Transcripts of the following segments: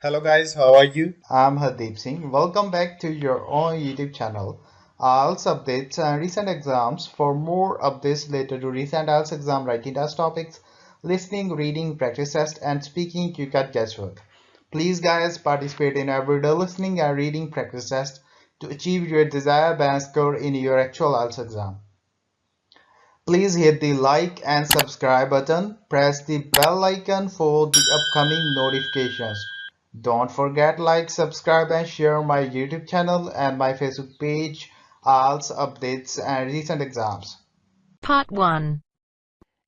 Hello guys, how are you? I'm Hardeep Singh. Welcome back to your own YouTube channel. IELTS updates and recent exams. For more updates related to recent IELTS exam writing test topics, listening, reading, practice test, and speaking, you got guesswork. Please, guys, participate in everyday listening and reading practice test to achieve your desired band score in your actual IELTS exam. Please hit the like and subscribe button. Press the bell icon for the upcoming notifications. Don't forget like, subscribe and share my YouTube channel and my Facebook page, IELTS updates and recent exams. Part 1.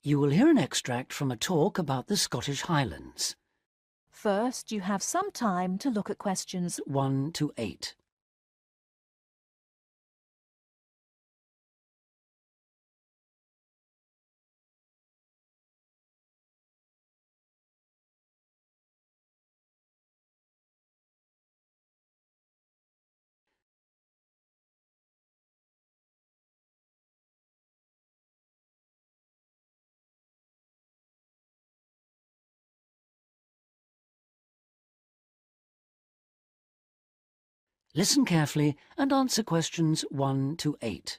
You will hear an extract from a talk about the Scottish Highlands. First, you have some time to look at questions 1 to 8. Listen carefully and answer questions 1 to 8.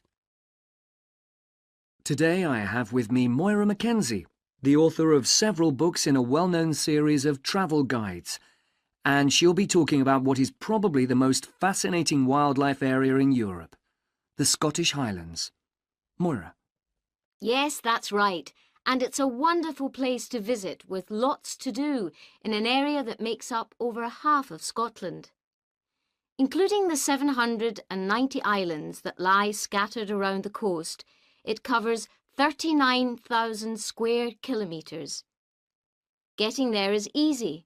Today I have with me Moira Mackenzie, the author of several books in a well-known series of travel guides, and she'll be talking about what is probably the most fascinating wildlife area in Europe, the Scottish Highlands. Moira. Yes, that's right. And it's a wonderful place to visit with lots to do in an area that makes up over half of Scotland. Including the 790 islands that lie scattered around the coast, it covers 39,000 square kilometres. Getting there is easy.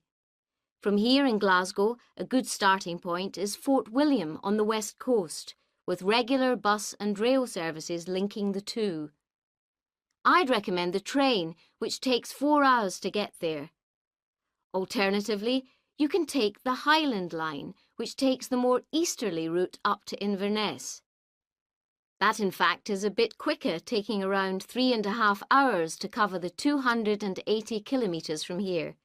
From here in Glasgow, a good starting point is Fort William on the west coast, with regular bus and rail services linking the two. I'd recommend the train, which takes 4 hours to get there. Alternatively, you can take the Highland Line, which takes the more easterly route up to Inverness. That, in fact, is a bit quicker, taking around 3.5 hours to cover the 280 kilometres from here.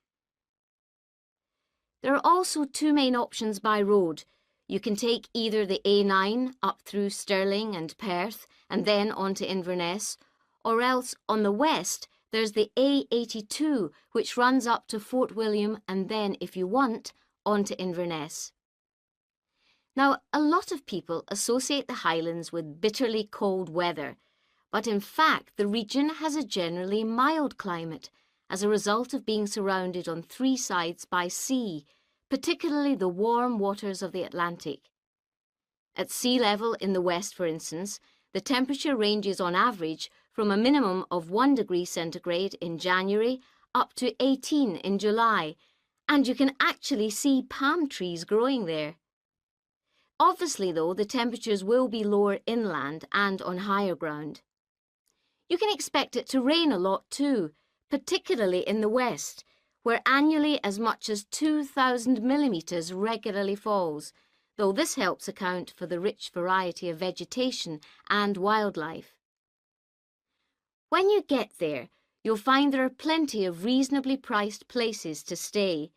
There are also two main options by road. You can take either the A9 up through Stirling and Perth and then on to Inverness, or else on the west there's the A82 which runs up to Fort William and then, if you want, on to Inverness. Now, a lot of people associate the Highlands with bitterly cold weather, but in fact the region has a generally mild climate as a result of being surrounded on three sides by sea, particularly the warm waters of the Atlantic. At sea level in the west, for instance, the temperature ranges on average from a minimum of 1 degree centigrade in January up to 18 in July, and you can actually see palm trees growing there. Obviously, though, the temperatures will be lower inland and on higher ground. You can expect it to rain a lot too, particularly in the west, where annually as much as 2,000 millimetres regularly falls, though this helps account for the rich variety of vegetation and wildlife. When you get there, you'll find there are plenty of reasonably priced places to stay.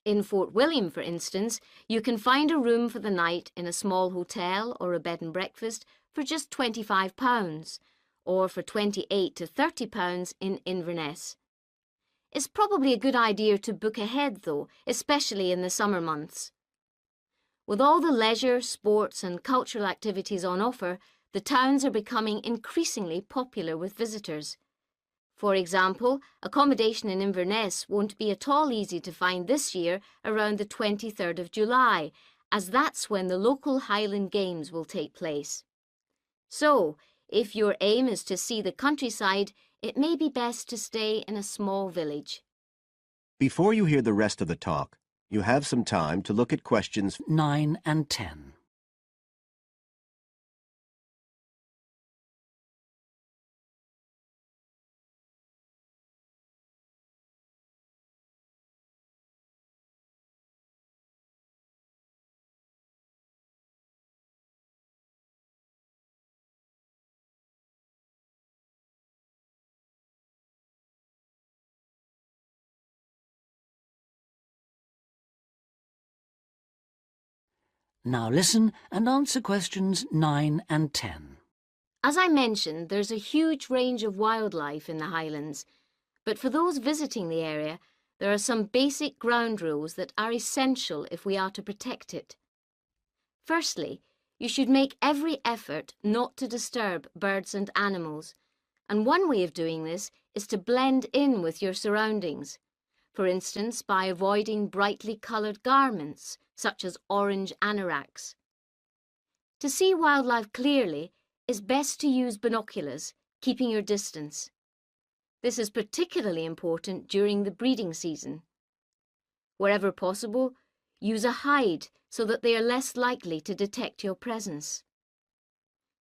In Fort William, for instance, you can find a room for the night in a small hotel or a bed and breakfast for just £25, or for £28 to £30 in Inverness. It's probably a good idea to book ahead though, especially in the summer months. With all the leisure, sports and cultural activities on offer, the towns are becoming increasingly popular with visitors. For example, accommodation in Inverness won't be at all easy to find this year around the 23rd of July, as that's when the local Highland Games will take place. So, if your aim is to see the countryside, it may be best to stay in a small village. Before you hear the rest of the talk, you have some time to look at questions 9 and 10. Now listen and answer questions 9 and 10. As I mentioned, there's a huge range of wildlife in the Highlands, but for those visiting the area, there are some basic ground rules that are essential if we are to protect it. Firstly, you should make every effort not to disturb birds and animals, and one way of doing this is to blend in with your surroundings, for instance by avoiding brightly coloured garments such as orange anoraks. To see wildlife clearly, it's best to use binoculars, keeping your distance. This is particularly important during the breeding season. Wherever possible, use a hide so that they are less likely to detect your presence.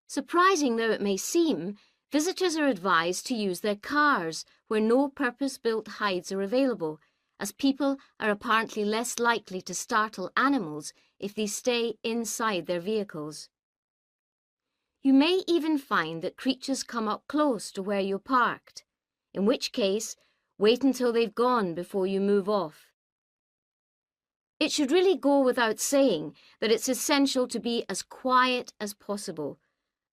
Surprising though it may seem, visitors are advised to use their cars where no purpose-built hides are available, as people are apparently less likely to startle animals if they stay inside their vehicles. You may even find that creatures come up close to where you're parked, in which case, wait until they've gone before you move off. It should really go without saying that it's essential to be as quiet as possible,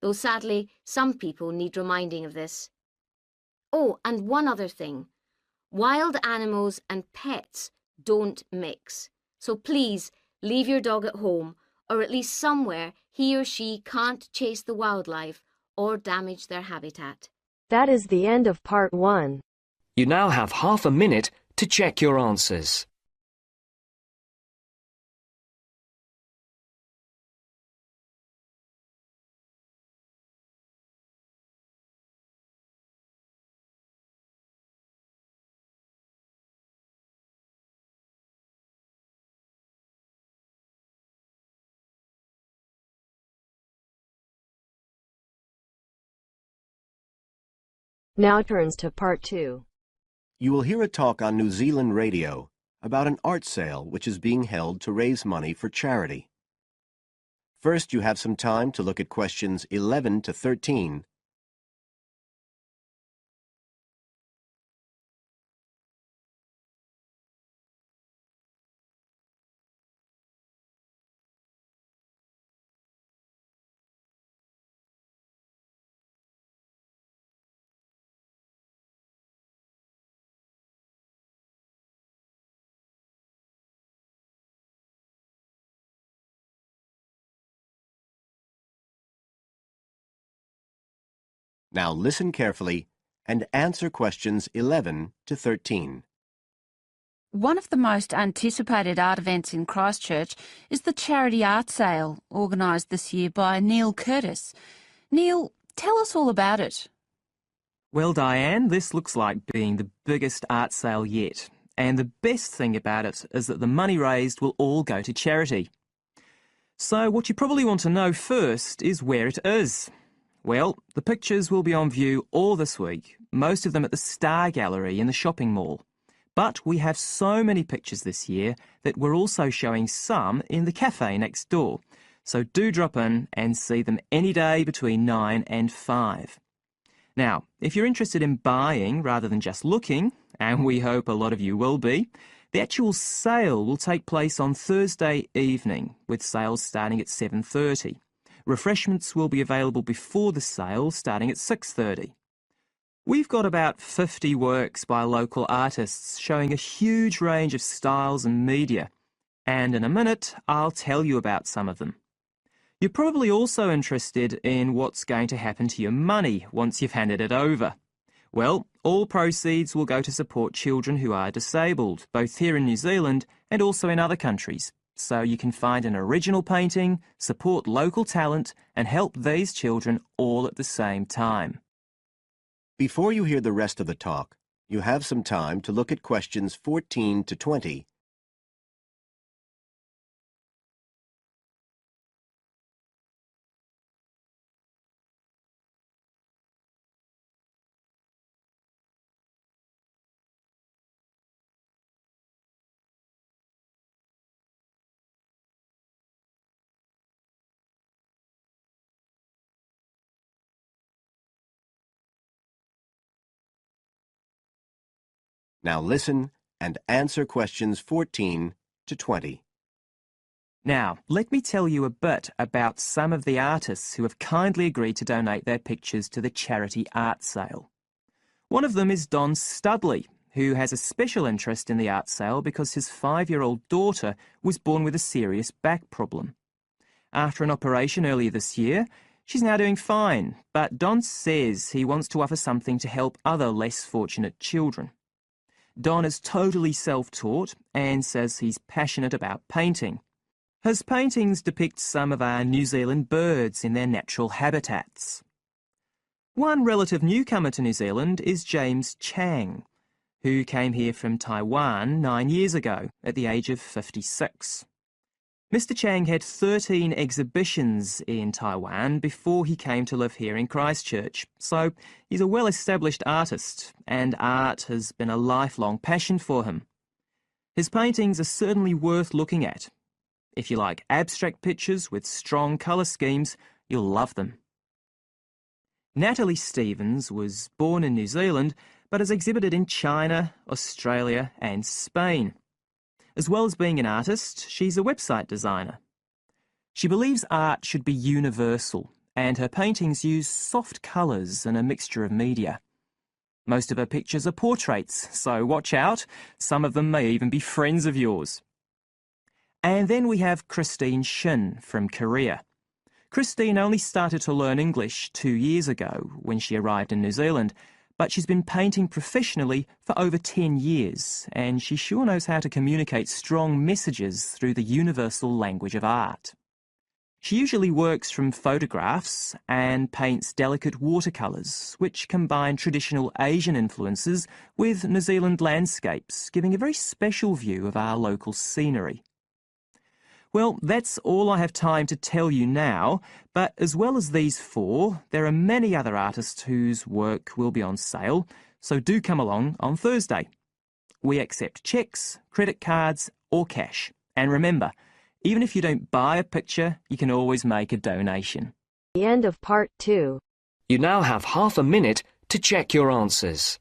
though sadly some people need reminding of this. Oh, and one other thing. Wild animals and pets don't mix, so please leave your dog at home or at least somewhere he or she can't chase the wildlife or damage their habitat. That is the end of part 1. You now have half a minute to check your answers. Now turns to part 2. You will hear a talk on New Zealand radio about an art sale which is being held to raise money for charity. First, you have some time to look at questions 11 to 13. Now listen carefully and answer questions 11 to 13. One of the most anticipated art events in Christchurch is the charity art sale organised this year by Neil Curtis. Neil, tell us all about it. Well, Diane, this looks like being the biggest art sale yet. And the best thing about it is that the money raised will all go to charity. So what you probably want to know first is where it is. Well, the pictures will be on view all this week, most of them at the Star Gallery in the shopping mall. But we have so many pictures this year that we're also showing some in the cafe next door. So do drop in and see them any day between 9 and 5. Now, if you're interested in buying rather than just looking, and we hope a lot of you will be, the actual sale will take place on Thursday evening, with sales starting at 7:30. Refreshments will be available before the sale, starting at 6:30. We've got about 50 works by local artists showing a huge range of styles and media, and in a minute I'll tell you about some of them. You're probably also interested in what's going to happen to your money once you've handed it over. Well, all proceeds will go to support children who are disabled, both here in New Zealand and also in other countries. So you can find an original painting, support local talent, and help these children all at the same time. Before you hear the rest of the talk, you have some time to look at questions 14 to 20. Now listen and answer questions 14 to 20. Now, let me tell you a bit about some of the artists who have kindly agreed to donate their pictures to the charity art sale. One of them is Don Studley, who has a special interest in the art sale because his 5-year-old daughter was born with a serious back problem. After an operation earlier this year, she's now doing fine, but Don says he wants to offer something to help other less fortunate children. Don is totally self-taught and says he's passionate about painting. His paintings depict some of our New Zealand birds in their natural habitats. One relative newcomer to New Zealand is James Chang, who came here from Taiwan 9 years ago at the age of 56. Mr. Chang had 13 exhibitions in Taiwan before he came to live here in Christchurch, so he's a well-established artist, and art has been a lifelong passion for him. His paintings are certainly worth looking at. If you like abstract pictures with strong colour schemes, you'll love them. Natalie Stevens was born in New Zealand, but has exhibited in China, Australia and Spain. As well as being an artist, she's a website designer. She believes art should be universal, and her paintings use soft colours and a mixture of media. Most of her pictures are portraits, so watch out, some of them may even be friends of yours. And then we have Christine Shin from Korea. Christine only started to learn English 2 years ago when she arrived in New Zealand, but she's been painting professionally for over 10 years, and she sure knows how to communicate strong messages through the universal language of art. She usually works from photographs and paints delicate watercolours, which combine traditional Asian influences with New Zealand landscapes, giving a very special view of our local scenery. Well, that's all I have time to tell you now, but as well as these 4, there are many other artists whose work will be on sale, so do come along on Thursday. We accept cheques, credit cards or cash. And remember, even if you don't buy a picture, you can always make a donation. The end of part 2. You now have half a minute to check your answers.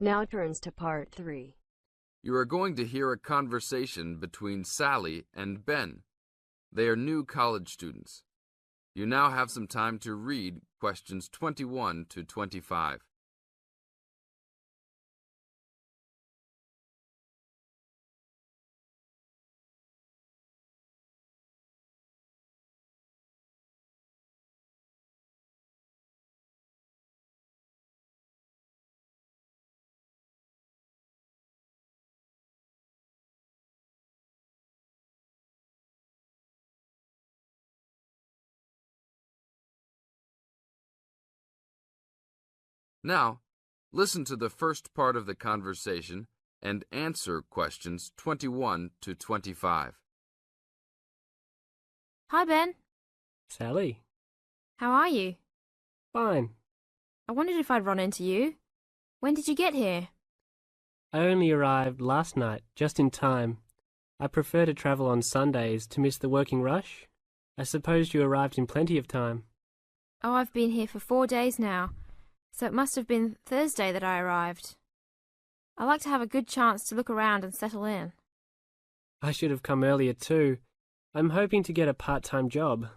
Now turns to part 3. You are going to hear a conversation between Sally and Ben. They are new college students. You now have some time to read questions 21 to 25. Now, listen to the first part of the conversation and answer questions 21 to 25. Hi, Ben. Sally. How are you? Fine. I wondered if I'd run into you. When did you get here? I only arrived last night, just in time. I prefer to travel on Sundays to miss the working rush. I suppose you arrived in plenty of time. Oh, I've been here for 4 days now, so it must have been Thursday that I arrived. I like to have a good chance to look around and settle in. I should have come earlier too. I'm hoping to get a part-time job.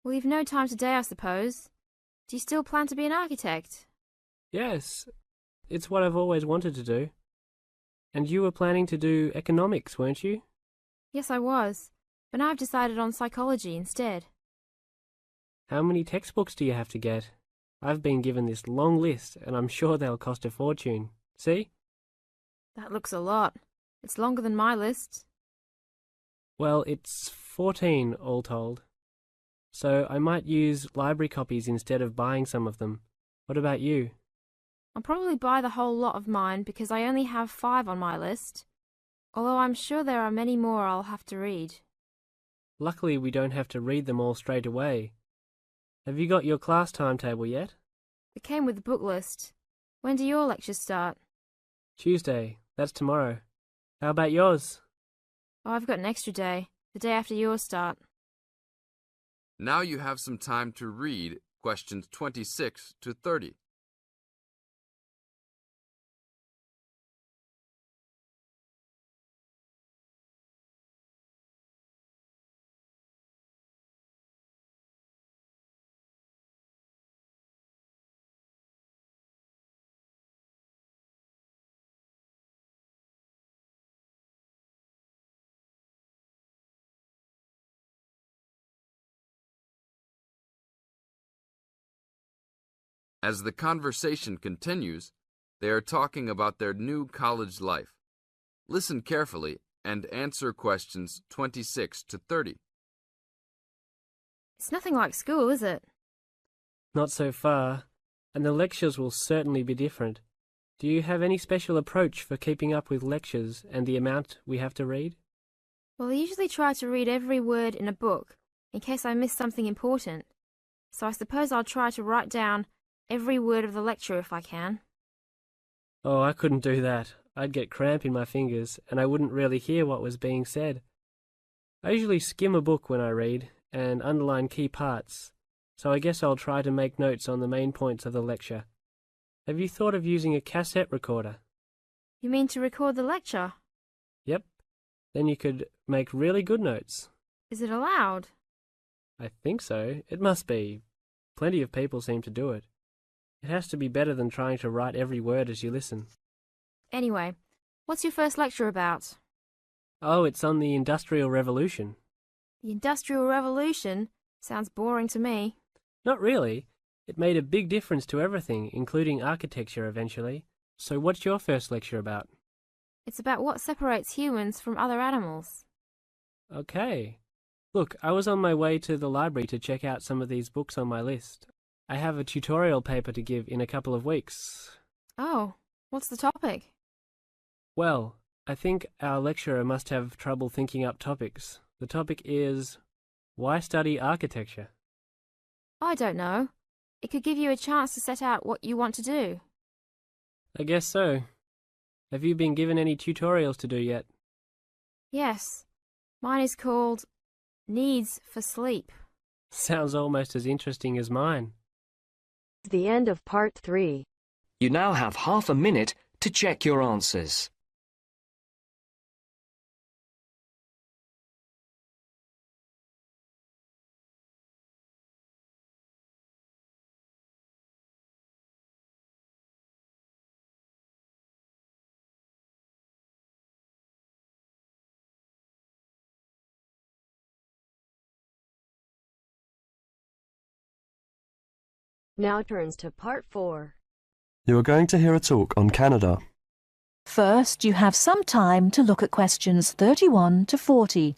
Well, you've no time today, I suppose. Do you still plan to be an architect? Yes, it's what I've always wanted to do. And you were planning to do economics, weren't you? Yes, I was, but now I've decided on psychology instead. How many textbooks do you have to get? I've been given this long list, and I'm sure they'll cost a fortune. See? That looks a lot. It's longer than my list. Well, it's 14 all told. So I might use library copies instead of buying some of them. What about you? I'll probably buy the whole lot of mine because I only have 5 on my list, although I'm sure there are many more I'll have to read. Luckily, we don't have to read them all straight away. Have you got your class timetable yet? It came with the book list. When do your lectures start? Tuesday. That's tomorrow. How about yours? Oh, I've got an extra day, the day after yours start. Now you have some time to read questions 26 to 30. As the conversation continues, they are talking about their new college life. Listen carefully and answer questions 26 to 30. It's nothing like school, is it? Not so far, and the lectures will certainly be different. Do you have any special approach for keeping up with lectures and the amount we have to read? Well, I usually try to read every word in a book, in case I miss something important. So I suppose I'll try to write down every word of the lecture if I can. Oh, I couldn't do that. I'd get cramp in my fingers, and I wouldn't really hear what was being said. I usually skim a book when I read, and underline key parts, so I guess I'll try to make notes on the main points of the lecture. Have you thought of using a cassette recorder? You mean to record the lecture? Yep. Then you could make really good notes. Is it allowed? I think so. It must be. Plenty of people seem to do it. It has to be better than trying to write every word as you listen. Anyway, what's your first lecture about? Oh, it's on the Industrial Revolution. The Industrial Revolution? Sounds boring to me. Not really. It made a big difference to everything, including architecture eventually. So what's your first lecture about? It's about what separates humans from other animals. Okay. Look, I was on my way to the library to check out some of these books on my list. I have a tutorial paper to give in a couple of weeks. Oh, what's the topic? Well, I think our lecturer must have trouble thinking up topics. The topic is, why study architecture? I don't know. It could give you a chance to set out what you want to do. I guess so. Have you been given any tutorials to do yet? Yes. Mine is called Needs for Sleep. Sounds almost as interesting as mine. The end of part 3. You now have half a minute to check your answers. Now turns to part 4. You are going to hear a talk on Canada. First, you have some time to look at questions 31 to 40.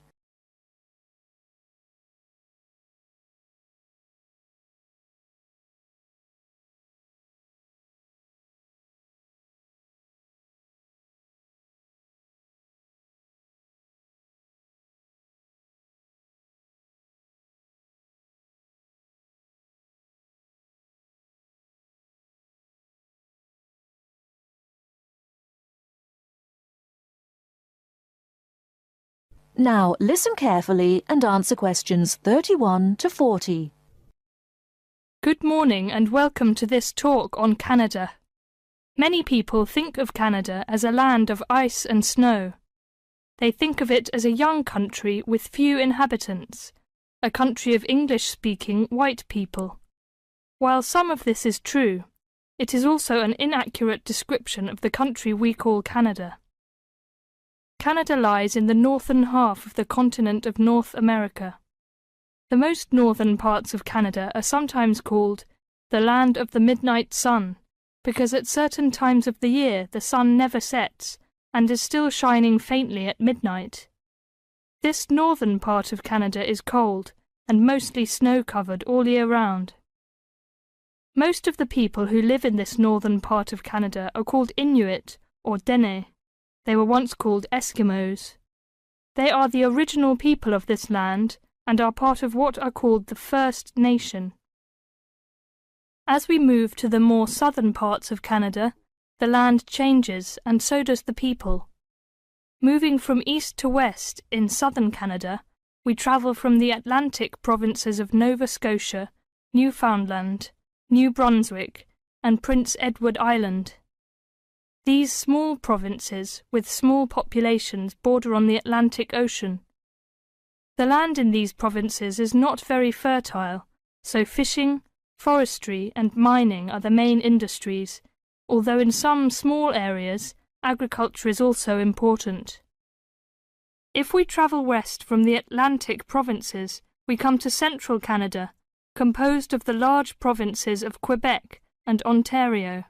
Now listen carefully and answer questions 31 to 40. Good morning and welcome to this talk on Canada. Many people think of Canada as a land of ice and snow. They think of it as a young country with few inhabitants, a country of English-speaking white people. While some of this is true, it is also an inaccurate description of the country we call Canada. Canada lies in the northern half of the continent of North America. The most northern parts of Canada are sometimes called the land of the midnight sun, because at certain times of the year the sun never sets and is still shining faintly at midnight. This northern part of Canada is cold and mostly snow-covered all year round. Most of the people who live in this northern part of Canada are called Inuit or Dene. They were once called Eskimos. They are the original people of this land and are part of what are called the First Nation. As we move to the more southern parts of Canada, the land changes and so does the people. Moving from east to west in southern Canada, we travel from the Atlantic provinces of Nova Scotia, Newfoundland, New Brunswick, and Prince Edward Island. These small provinces, with small populations, border on the Atlantic Ocean. The land in these provinces is not very fertile, so fishing, forestry, and mining are the main industries, although in some small areas, agriculture is also important. If we travel west from the Atlantic provinces, we come to central Canada, composed of the large provinces of Quebec and Ontario.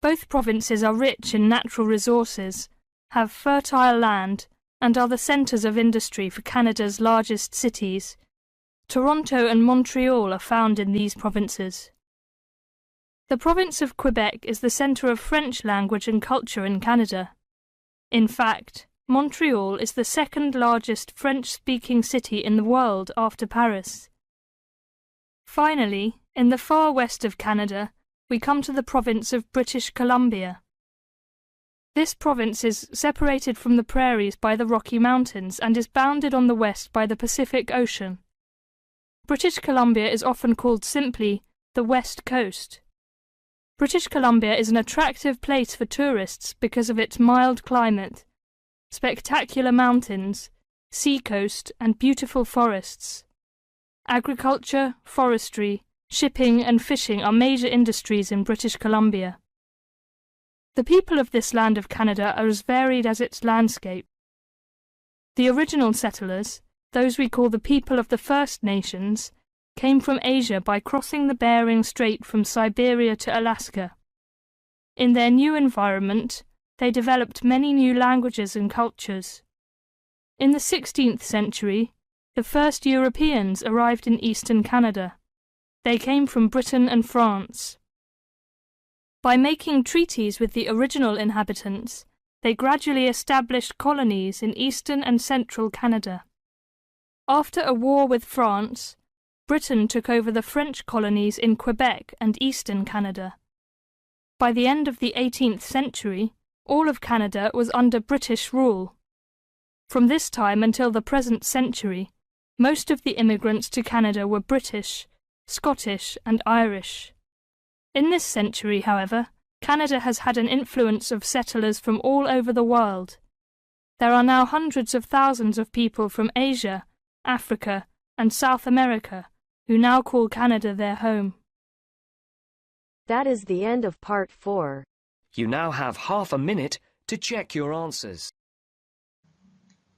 Both provinces are rich in natural resources, have fertile land, and are the centres of industry for Canada's largest cities. Toronto and Montreal are found in these provinces. The province of Quebec is the centre of French language and culture in Canada. In fact, Montreal is the second largest French-speaking city in the world after Paris. Finally, in the far west of Canada, we come to the province of British Columbia. This province is separated from the prairies by the Rocky Mountains and is bounded on the west by the Pacific Ocean. British Columbia is often called simply the West Coast. British Columbia is an attractive place for tourists because of its mild climate, spectacular mountains, seacoast, and beautiful forests. Agriculture, forestry, shipping and fishing are major industries in British Columbia. The people of this land of Canada are as varied as its landscape. The original settlers, those we call the people of the First Nations, came from Asia by crossing the Bering Strait from Siberia to Alaska. In their new environment, they developed many new languages and cultures. In the 16th century, the first Europeans arrived in eastern Canada. They came from Britain and France. By making treaties with the original inhabitants, they gradually established colonies in eastern and central Canada. After a war with France, Britain took over the French colonies in Quebec and eastern Canada. By the end of the 18th century, all of Canada was under British rule. From this time until the present century, most of the immigrants to Canada were British, Scottish, and Irish. In this century, however, Canada has had an influence of settlers from all over the world. There are now hundreds of thousands of people from Asia, Africa, and South America who now call Canada their home. That is the end of part 4. You now have half a minute to check your answers.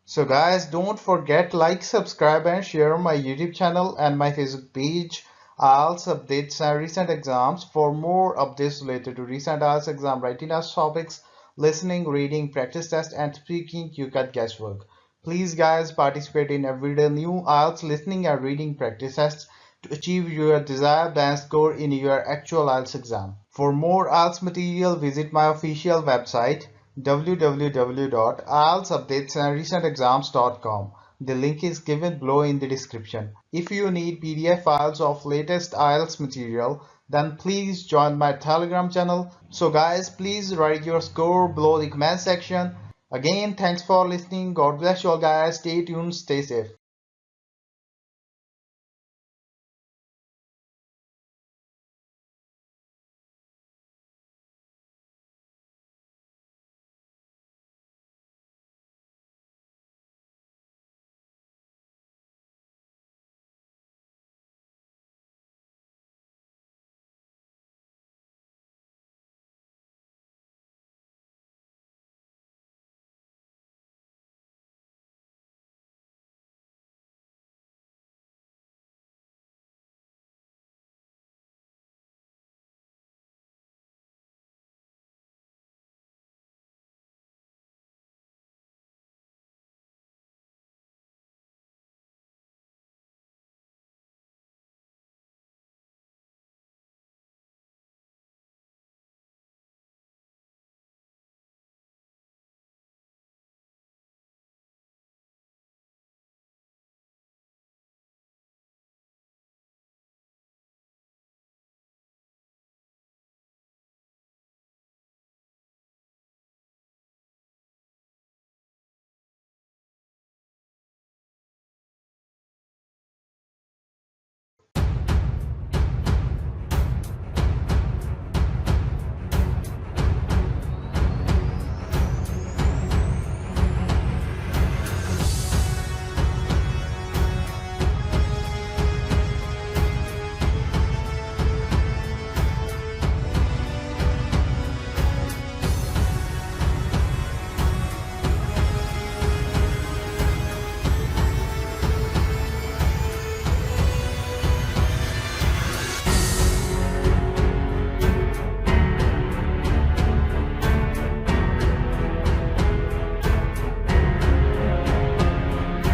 So guys, don't forget like, subscribe and share my YouTube channel and my Facebook page, IELTS updates and recent exams. For more updates related to recent IELTS exam writing test topics, listening, reading, practice test and speaking, you got guesswork. Please guys, participate in everyday new IELTS listening and reading practice tests to achieve your desired band score in your actual IELTS exam. For more IELTS material, visit my official website www.ieltsupdatesandrecentexams.com. The link is given below in the description. If you need PDF files of latest IELTS material, then please join my Telegram channel. So guys, please write your score below the comment section. Again, thanks for listening. God bless you all guys. Stay tuned, stay safe.